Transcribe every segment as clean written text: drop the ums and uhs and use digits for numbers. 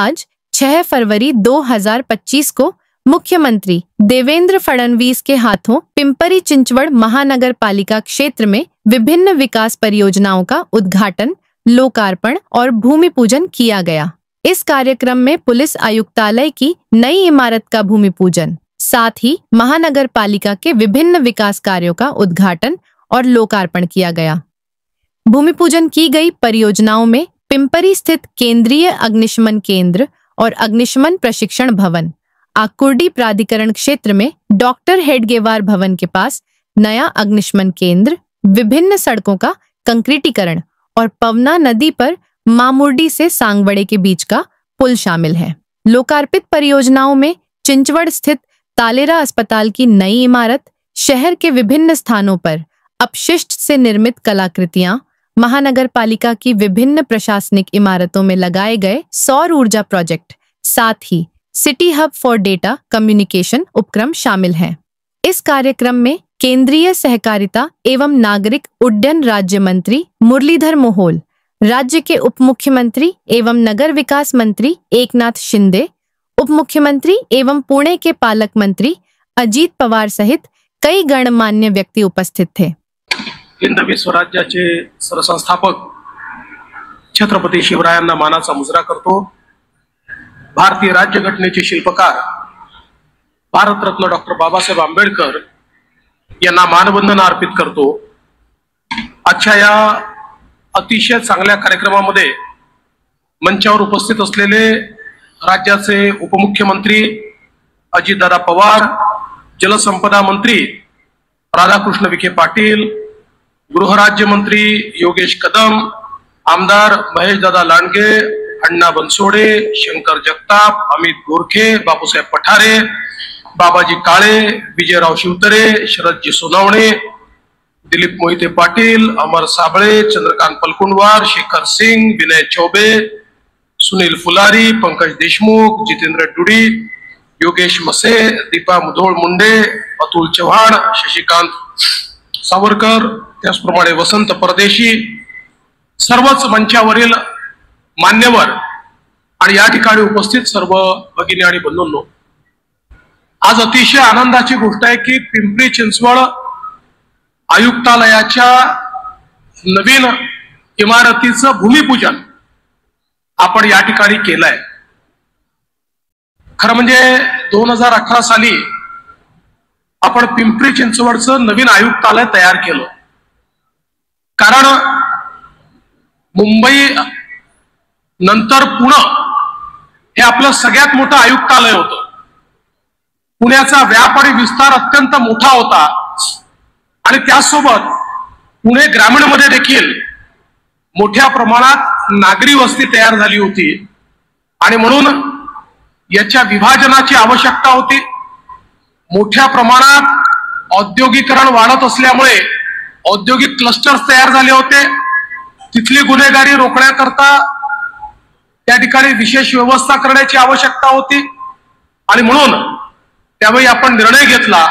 आज 6 फरवरी 2025 को मुख्यमंत्री देवेंद्र फडणवीस के हाथों पिंपरी चिंचवड़ महानगर पालिका क्षेत्र में विभिन्न विकास परियोजनाओं का उद्घाटन, लोकार्पण और भूमि पूजन किया गया। इस कार्यक्रम में पुलिस आयुक्तालय की नई इमारत का भूमि पूजन, साथ ही महानगर पालिका के विभिन्न विकास कार्यों का उद्घाटन और लोकार्पण किया गया। भूमि पूजन की गई परियोजनाओं में पिंपरी स्थित केंद्रीय अग्निशमन केंद्र और अग्निशमन प्रशिक्षण भवन, आकुर्डी प्राधिकरण क्षेत्र में डॉक्टर हेडगेवार भवन के पास नया अग्निशमन केंद्र, विभिन्न सड़कों का कंक्रीटीकरण और पवना नदी पर मामुर्डी से सांगवड़े के बीच का पुल शामिल है। लोकार्पित परियोजनाओं में चिंचवड़ स्थित तालेरा अस्पताल की नई इमारत, शहर के विभिन्न स्थानों पर अपशिष्ट से निर्मित कलाकृतियां, महानगर पालिका की विभिन्न प्रशासनिक इमारतों में लगाए गए सौर ऊर्जा प्रोजेक्ट, साथ ही city hub for data communication उपक्रम शामिल हैं। इस कार्यक्रम में केंद्रीय सहकारिता एवं नागरिक उड्डयन राज्य मंत्री मुरलीधर मोहोल, राज्य के उप मुख्यमंत्री एवं नगर विकास मंत्री एकनाथ शिंदे, उप मुख्यमंत्री एवं पुणे के पालक मंत्री अजित पवार सहित कई गणमान्य व्यक्ति उपस्थित थे। हिंदवी स्वराज्याचे सरसंस्थापक छत्रपती शिवरायांना मानाचा मुजरा करतो। भारतीय राज्यघटनेचे शिल्पकार भारतरत्न डॉक्टर बाबासाहेब आंबेडकर यांना मानवंदना अर्पित करतो। आजच्या या अतिशय चांगल्या कार्यक्रमामध्ये मंचावर उपस्थित असलेले राज्याचे उपमुख्यमंत्री अजितदादा पवार, जलसंपदा मंत्री राधाकृष्ण विखे पाटील, गृहराज्यमंत्री योगेश कदम, आमदार महेशदादा लांडगे, अण्णा बनसोडे, शंकर जगताप, अमित गोरखे, बापूसाहेब पठारे, बाबाजी काळे, विजयराव शिवतरे, शरदजी सोनवणे, दिलीप मोहिते पाटील, अमर साबळे, चंद्रकांत पलकुंडवार, शेखर सिंग, विनय चौबे, सुनील फुलारी, पंकज देशमुख, जितेंद्र डुडी, योगेश मसे, दीपा मुधोळ मुंडे, अतुल चव्हाण, शशिकांत सावरकर, त्याचप्रमाणे वसंत परदेशी, सर्वच मंचावरील मान्यवर आणि या ठिकाणी उपस्थित सर्व भगिनी आणि बंधूंनो, आज अतिशय आनंदाची गोष्ट आहे की पिंपरी चिंचवड आयुक्तालयाच्या नवीन इमारतीचं भूमिपूजन आपण या ठिकाणी केलंय। खरं म्हणजे 2018 साली आपण पिंपरी चिंचवडचं नवीन आयुक्तालय तयार केलं, कारण मुंबई नंतर पुणे हे आपलं सगळ्यात मोठं आयुक्तालय होतं। पुण्याचा व्याप आणि विस्तार अत्यंत मोठा होता आणि त्यासोबत पुणे ग्रामीणमध्ये देखील मोठ्या प्रमाणात नागरी वस्ती तयार झाली होती आणि म्हणून याच्या विभाजनाची आवश्यकता होती। मोठ्या प्रमाणात औद्योगिकरण वाढत असल्यामुळे औद्योगिक क्लस्टर्स तयार झाले होते। तिथली गुन्हेगारी रोखण्याकरता त्या ठिकाणी विशेष व्यवस्था करण्याची आवश्यकता होती आणि म्हणून त्यावेळी आपण निर्णय घेतला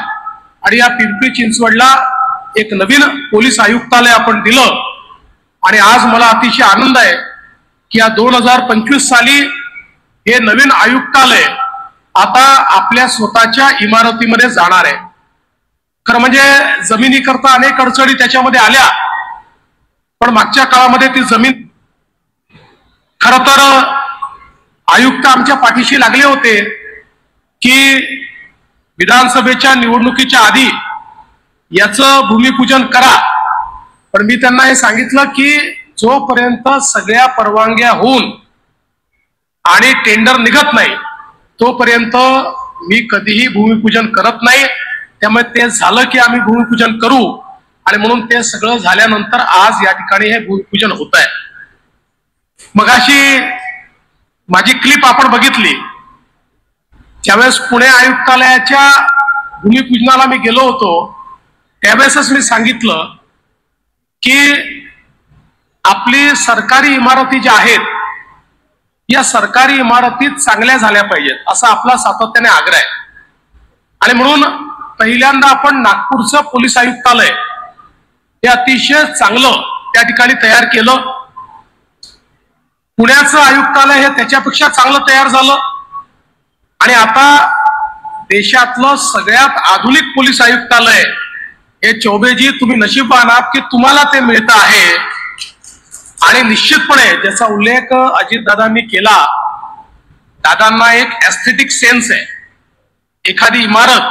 आणि या पिंपरी चिंचवडला एक नवीन पोलीस आयुक्तालय आपण दिलं। आणि आज मला अतिशय आनंद आहे की या 2025 साली हे नवीन आयुक्तालय आता आपल्या स्वतःच्या इमारतीमध्ये जाणार आहे। खरं म्हणजे जमिनीकरता अनेक अडचणी त्याच्यामध्ये आल्या, पण मागच्या काळामध्ये ती जमीन खरं तर आयुक्त आमच्या पाठीशी लागले होते की विधानसभेच्या निवडणुकीच्या आधी याचं भूमिपूजन करा, पण मी त्यांना हे सांगितलं की जोपर्यंत सगळ्या परवानग्या होऊन आणि टेंडर निघत नाही तोपर्यंत मी कधीही भूमिपूजन करत नाही। त्यामुळे ते झालं की आम्ही भूमिपूजन करू आणि म्हणून ते सगळं झाल्यानंतर आज या ठिकाणी हे भूमिपूजन होत आहे। मगाशी माझी क्लिप आपण बघितली, ज्यावेळेस पुणे आयुक्तालयाच्या भूमिपूजनाला मी गेलो होतो त्यावेळेसच मी सांगितलं की आपली सरकारी इमारती ज्या आहेत या सरकारी इमारती चांगल्या झाल्या पाहिजेत असा आपला सातत्याने आग्रह आहे। आणि म्हणून पहिल्यांदा आपण नागपूरचं पोलीस आयुक्तालय हे अतिशय चांगलं त्या ठिकाणी तयार केलं। पुण्याचं आयुक्तालय हे त्याच्यापेक्षा चांगलं तयार झालं आणि आता देशातलं सगळ्यात आधुनिक पोलीस आयुक्तालय हे चौबेजी तुम्ही नशीबवान आहात की तुम्हाला ते मिळतं आहे. आणि निश्चितपणे ज्याचा उल्लेख अजितदादांनी केला, दादांना एक एस्थेटिक सेन्स आहे. एखादी इमारत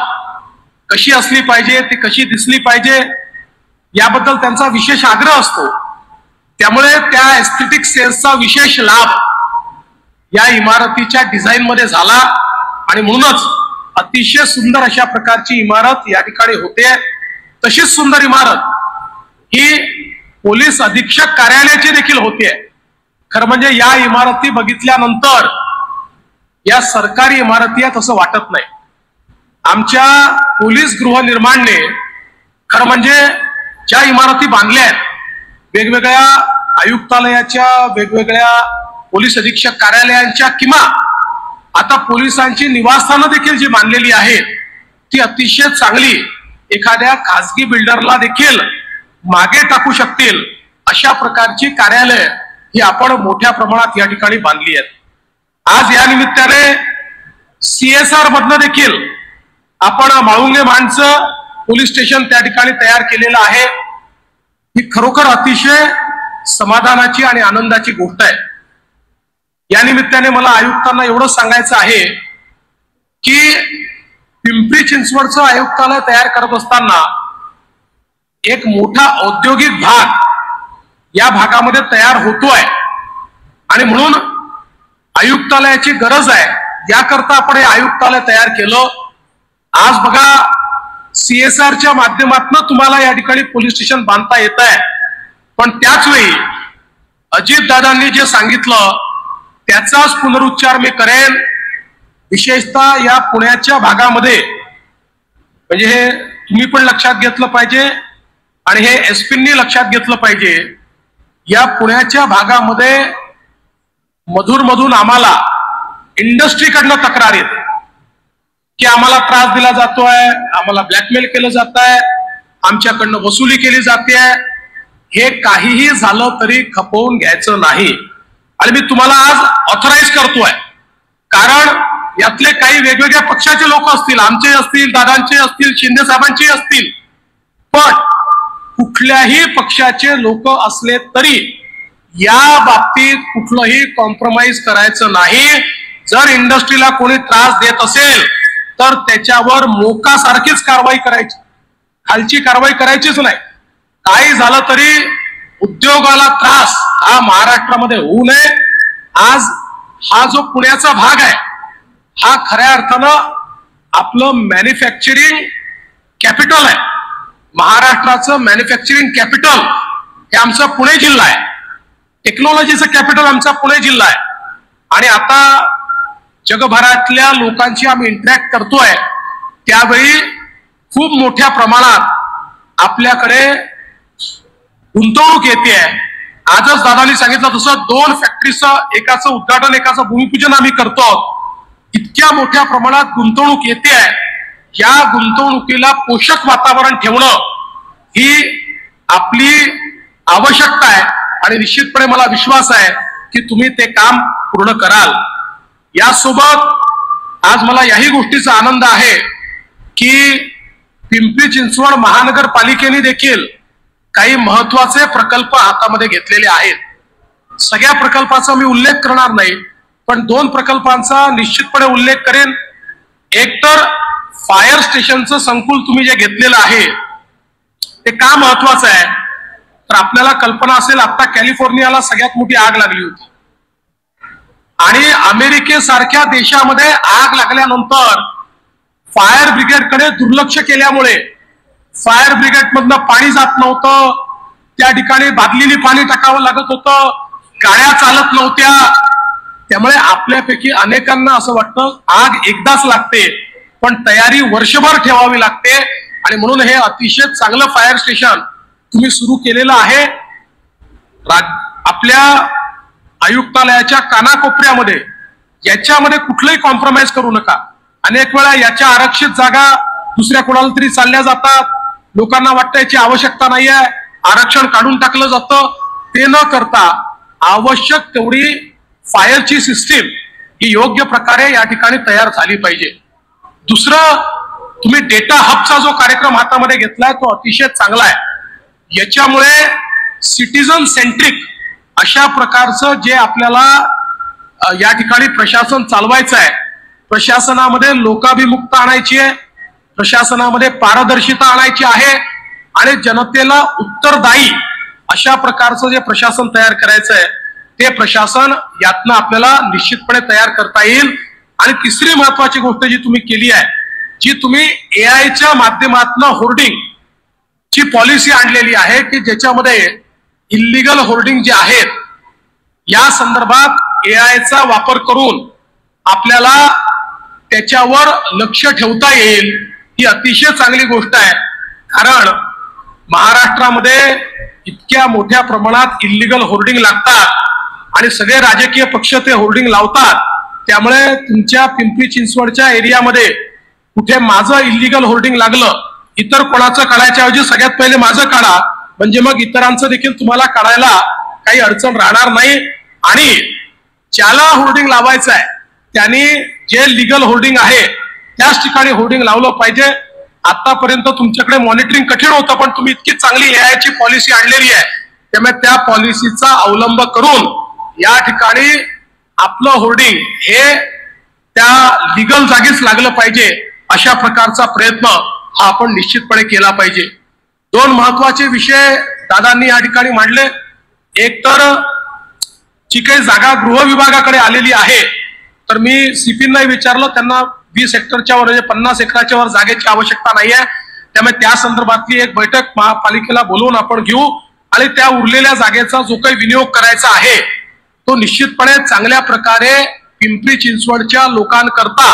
कशी असली पाहिजे, ती कशी दिसली पाहिजे याबद्दल त्यांचा विशेष आग्रह असतो. त्यामुळे त्या एस्थेटिक सेन्सचा विशेष लाभ या इमारतीच्या डिझाईन मध्ये झाला आणि म्हणूनच अतिशय सुंदर अशा प्रकारची इमारत या ठिकाणी होते. तशीच सुंदर इमारत ही पोलीस अधीक्षक कार्यालयाची देखील होते. खरं म्हणजे या इमारती बघितल्यानंतर या सरकारी इमारती आहेत असं वाटत नाही. आमच्या पोलीस गृहनिर्माणने खरं म्हणजे ज्या इमारती बांधल्या आहेत, वेगवेगळ्या आयुक्तालयाच्या, वेगवेगळ्या पोलीस अधीक्षक कार्यालयांच्या किंवा आता पोलिसांची निवासस्थानं देखील जी बांधलेली आहेत ती अतिशय चांगली, एखाद्या खासगी बिल्डरला देखील मागे टाकू शकतील अशा प्रकारची कार्यालय ही आपण मोठ्या प्रमाणात या ठिकाणी बांधली आहेत. आज या निमित्ताने CSR मधनं देखील आपण म्हाळुंगे माणचं पोलीस स्टेशन त्या ठिकाणी तयार केलेलं आहे. ही खरोखर अतिशय समाधानाची आणि आनंदाची गोष्ट आहे. या निमित्ताने मला आयुक्तांना एवढं सांगायचं आहे की पिंपरी चिंचवडचं आयुक्तालय तयार करत असताना एक मोठा औद्योगिक भाग या भागामध्ये तयार होतोय आणि म्हणून आयुक्तालयाची गरज आहे. याकरता आपण हे आयुक्तालय तयार केलं. आज बघा CSRच्या माध्यमातून तुम्हाला या ठिकाणी पोलीस स्टेशन बांधता येत आहे, पण त्याच वेळी अजितदादांनी जे सांगितलं त्याचाच पुनरुच्चार मी करेन. विशेषतः या पुण्याच्या भागामध्ये, म्हणजे हे तुम्ही पण लक्षात घेतलं पाहिजे आणि हे SP-नी लक्षात घेतलं पाहिजे. या पुण्याच्या भागामध्ये मधून आम्हाला इंडस्ट्रीकडनं तक्रार येते की आम्हाला त्रास दिला जातोय, आम्हाला ब्लॅकमेल केलं जात आहे, आमच्याकडनं वसुली केली जाते. हे काहीही झालं तरी खपवून घ्यायचं नाही आणि मी तुम्हाला आज ऑथराईज करतोय. कारण यातले काही वेगवेगळ्या पक्षाचे लोक असतील, आमचे असतील, दादांचे असतील, शिंदे साहेबांचे असतील, पण कुठल्याही पक्षाचे लोक असले तरी या बाबतीत कुठलंही कॉम्प्रोमाइज करायचं नाही. जर इंडस्ट्रीला कोणी त्रास देत असेल तर त्याच्यावर मोकासारखीच कारवाई करायची, खालची कारवाई करायचीच नाही. काही झालं तरी उद्योगाला त्रास हा महाराष्ट्रामध्ये होऊ नये. आज हा जो पुण्याचा भाग आहे हा खऱ्या अर्थानं आपलं मॅन्युफॅक्चरिंग कॅपिटल आहे. महाराष्ट्राचं मॅन्युफॅक्चरिंग कॅपिटल हे आमचा पुणे जिल्हा आहे. टेक्नॉलॉजीचं कॅपिटल आमचा पुणे जिल्हा आहे. आणि आता जगभरातल्या लोकांशी आम्ही इंटरॅक्ट करतोय त्यावेळी खूप मोठ्या प्रमाणात आपल्याकडे गुंतवणूक येते. आजच दादांनी सांगितलं तसं 2 फॅक्टरीचं, एकाचं उद्घाटन, एकाचं भूमिपूजन आम्ही करतो. इतक्या मोठ्या प्रमाणात गुंतवणूक येते. या गुंतवणुकीला पोषक वातावरण ठेवणं ही आपली आवश्यकता आहे आणि निश्चितपणे मला विश्वास आहे की तुम्ही ते काम पूर्ण कराल. यासोबत आज मला याही गोष्टीचा आनंद आहे की पिंपरी चिंचवड महानगरपालिकेने देखील काही महत्वाचे प्रकल्प हातामध्ये घेतलेले आहेत. सगळ्या प्रकल्पाचा मी उल्लेख करणार नाही, पण 2 प्रकल्पांचा निश्चितपणे उल्लेख करेन. एक तर फायर स्टेशनचं संकुल तुम्ही जे घेतलेलं आहे ते का महत्वाचं आहे तर आपल्याला कल्पना असेल, आता कॅलिफोर्नियाला सगळ्यात मोठी आग लागली होती आणि अमेरिकेसारख्या देशामध्ये आग लागल्यानंतर फायर ब्रिगेडकडे दुर्लक्ष केल्यामुळे फायर ब्रिगेड मधनं पाणी जात नव्हतं. त्या ठिकाणी बादलीने पाणी टाकावं लागत होतं, गाड्या चालत नव्हत्या. त्यामुळे आपल्यापैकी अनेकांना असं वाटतं आग एकदाच लागते, पण तयारी वर्षभर ठेवावी लागते. आणि म्हणून हे अतिशय चांगलं फायर स्टेशन तुम्ही सुरू केलेलं आहे. आपल्या आयुक्तालयाच्या कानाकोपऱ्यामध्ये याच्यामध्ये कुठलंही कॉम्प्रोमाइज करू नका. अनेक वेळा याच्या आरक्षित जागा दुसऱ्या कोणाला तरी चालल्या जातात, लोकांना वाटतं याची आवश्यकता नाहीये, आरक्षण काढून टाकलं जातं. ते न करता आवश्यक तेवढी फायरची सिस्टीम ही योग्य प्रकारे या ठिकाणी तयार झाली पाहिजे. दुसरं, तुम्ही डेटा हबचा जो कार्यक्रम हातामध्ये घेतलाय तो अतिशय चांगला आहे. याच्यामुळे सिटीजन सेंट्रिक अशा प्रकारचं जे आपल्याला या ठिकाणी प्रशासन चालवायचं आहे, प्रशासनामध्ये लोकाभिमुखता आणायची आहे, प्रशासनामध्ये पारदर्शिता आणायची आहे आणि जनतेला उत्तरदायी अशा प्रकारचं जे प्रशासन तयार करायचं आहे ते प्रशासन यातनं आपल्याला निश्चितपणे तयार करता येईल. आणि तिसरी महत्वाची गोष्ट जी तुम्ही केली आहे, जी तुम्ही एआयच्या माध्यमातून होर्डिंग ची पॉलिसी आणलेली आहे की ज्याच्यामध्ये इल्लीगल होर्डिंग जे आहेत या संदर्भात एआयचा वापर करून आपल्याला त्याच्यावर लक्ष ठेवता येईल, ही अतिशय चांगली गोष्ट आहे. कारण महाराष्ट्रामध्ये इतक्या मोठ्या प्रमाणात इल्लीगल होर्डिंग लागतात आणि सगळे राजकीय पक्ष ते होर्डिंग लावतात. त्यामुळे तुमच्या पिंपरी चिंचवडच्या एरियामध्ये कुठे माझं इल्लीगल होर्डिंग लागलं, इतर कोणाचं काढायच्या ऐवजी सगळ्यात पहिले माझं काढा, म्हणजे मग इतरांचं देखील तुम्हाला काढायला काही अडचण राहणार नाही. आणि ज्याला होर्डिंग लावायचं आहे त्यांनी जे लिगल होर्डिंग आहे त्याच ठिकाणी होर्डिंग लावलं पाहिजे. आतापर्यंत तुमच्याकडे मॉनिटरिंग कठीण होतं, पण तुम्ही इतकी चांगली एआयची पॉलिसी आणलेली आहे, त्यामुळे त्या पॉलिसीचा अवलंब करून या ठिकाणी आपलं होर्डिंग हे त्या लिगल जागीच लागलं पाहिजे अशा प्रकारचा प्रयत्न हा आपण निश्चितपणे केला पाहिजे. दोन महत्वाचे विषय दादांनी या ठिकाणी मांडले. एक तर जी काही जागा गृह विभागाकडे आलेली आहे, तर मी सीपींना विचारलं, त्यांना 20 हेक्टरच्या वर 50 एकराच्या वर जागेची आवश्यकता नाहीये, त्यामुळे त्या संदर्भातली एक बैठक महापालिकेला बोलवून आपण घेऊ आणि त्या उरलेल्या जागेचा जो काही विनियोग करायचा आहे तो निश्चितपणे चांगल्या प्रकारे पिंपरी चिंचवडच्या लोकांकरता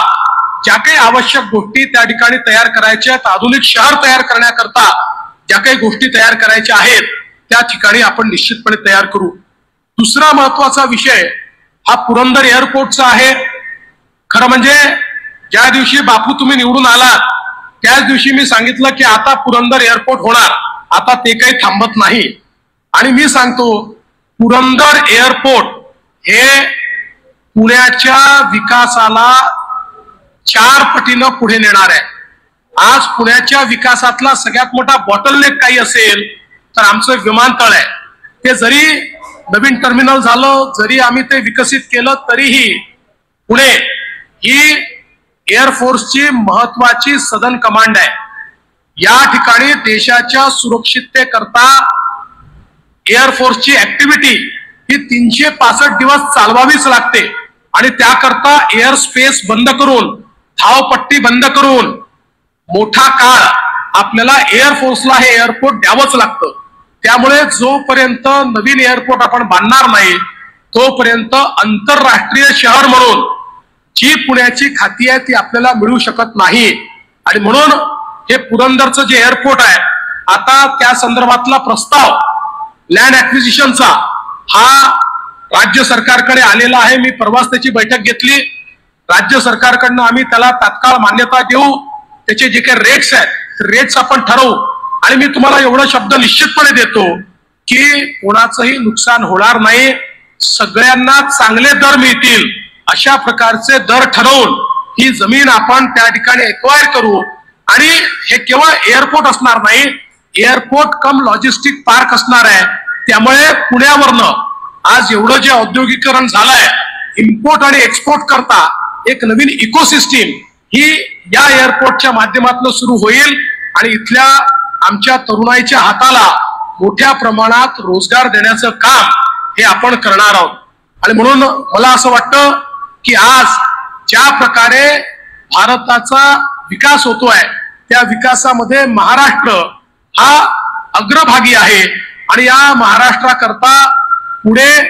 ज्या काही आवश्यक गोष्टी त्या ठिकाणी तयार करायच्या आहेत, आधुनिक शहर तयार करण्याकरता ज्या काही गोष्टी तयार करायच्या आहेत त्या ठिकाणी आपण निश्चितपणे तयार करू. दुसरा महत्वाचा विषय हा पुरंदर एअरपोर्टचा आहे. खरं म्हणजे ज्या दिवशी बापू तुम्ही निवडून आलात त्याच दिवशी मी सांगितलं की आता पुरंदर एअरपोर्ट होणार, आता ते काही थांबत नाही. आणि मी सांगतो पुरंदर एअरपोर्ट हे पुण्याच्या विकासाला 4 पटीनं पुढे नेणार आहे. आज पुण्याच्या विकासातला सगळ्यात मोठा बॉटलनेक काही असेल तर आमचं विमानतळ आहे. ते जरी नवीन टर्मिनल झालं, जरी आम्ही ते विकसित केलं, तरीही पुणे ही एअरफोर्सची महत्वाची सदन कमांड आहे. या ठिकाणी देशाच्या सुरक्षिततेकरता एअरफोर्सची ऍक्टिव्हिटी ही 365 दिवस चालवावीच लागते आणि त्याकरता एअर स्पेस बंद करून, धावपट्टी बंद करून मोठा काळ आपल्याला एअरफोर्सला हे एअरपोर्ट द्यावंच लागतं. त्यामुळे जोपर्यंत नवीन एअरपोर्ट आपण बांधणार नाही तोपर्यंत आंतरराष्ट्रीय शहर म्हणून जी पुण्याची खाती आहे ती आपल्याला मिळू शकत नाही. आणि म्हणून हे पुरंदरचं जे एअरपोर्ट आहे, आता त्या संदर्भातला प्रस्ताव लँड ऍक्विजिशनचा हा राज्य सरकारकडे आलेला आहे. मी परवाच त्याची बैठक घेतली. राज्य सरकारकडनं आम्ही त्याला तात्काळ मान्यता देऊ, त्याचे जे काही रेट्स आहेत रेट्स आपण ठरवू. आणि मी तुम्हाला एवढा शब्द निश्चितपणे देतो की कोणाचंही नुकसान होणार नाही, सगळ्यांना चांगले दर मिळतील अशा प्रकारचे दर ठरवून ही जमीन आपण त्या ठिकाणी एक्वायर करू. आणि हे केवळ एअरपोर्ट असणार नाही, एअरपोर्ट कम लॉजिस्टिक पार्क असणार आहे. त्यामुळे पुण्यावरनं आज एवढं जे औद्योगिकरण झालंय, इम्पोर्ट आणि एक्सपोर्ट करता एक नवीन इकोसिस्टीम ही या एअरपोर्टच्या माध्यमातून सुरू होईल आणि इथल्या आमच्या तरुणाईच्या हाताला मोठ्या प्रमाणात रोजगार देण्याचं काम हे आपण करणार आहोत. आणि म्हणून मला असं वाटतं की आज ज्या प्रकारे भारताचा विकास होतोय त्या विकासामध्ये महाराष्ट्र हा अग्रभागी आहे. आणि या महाराष्ट्राकरता पुढे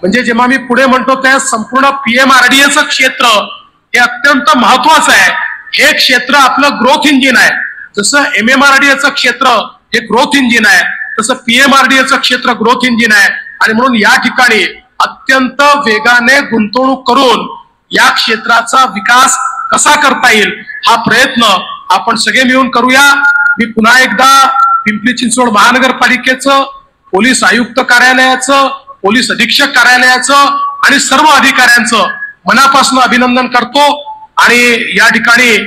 म्हणजे जेव्हा मी पुढे म्हणतो त्या संपूर्ण पीएमआरडीएचं क्षेत्र हे अत्यंत महत्वाचं आहे. हे क्षेत्र आपलं ग्रोथ इंजिन आहे. जसं एमएमआरडीएचं क्षेत्र हे ग्रोथ इंजिन आहे, तसं पीएमआरडीएचं क्षेत्र ग्रोथ इंजिन आहे. आणि म्हणून या ठिकाणी अत्यंत वेगाने गुंतवणूक करून या क्षेत्राचा विकास कसा करता येईल हा प्रयत्न आपण सगळे मिळून करूया. मी पुन्हा एकदा पिंपरी चिंचवड महानगरपालिकेचं, पोलीस आयुक्त कार्यालयाचं, पोलीस अधीक्षक कार्यालयाचं आणि सर्व अधिकाऱ्यांचं मनापासून अभिनंदन करतो आणि या ठिकाणी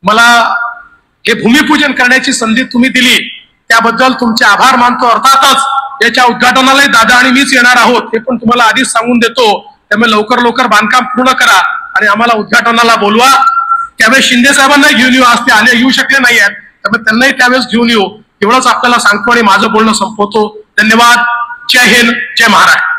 मला हे भूमिपूजन करण्याची संधी तुम्ही दिली त्याबद्दल तुमचे आभार मानतो। अर्थातच याच्या उद्घाटनालाही दादा आणि मीच येणार आहोत हे पण तुम्हाला आधीच सांगून देतो, त्यामुळे लवकर बांधकाम पूर्ण करा आणि आम्हाला उद्घाटनाला बोलवा। त्यावेळेस शिंदे साहेबांना घेऊन येऊ, आज ते येऊ शकले नाही आहेत, त्यामुळे त्यांनाही त्यावेळेस घेऊन येऊ एवढंच आपल्याला सांगतो आणि माझं बोलणं संपवतो। धन्यवाद। जय हिंद, जय महाराष्ट्र।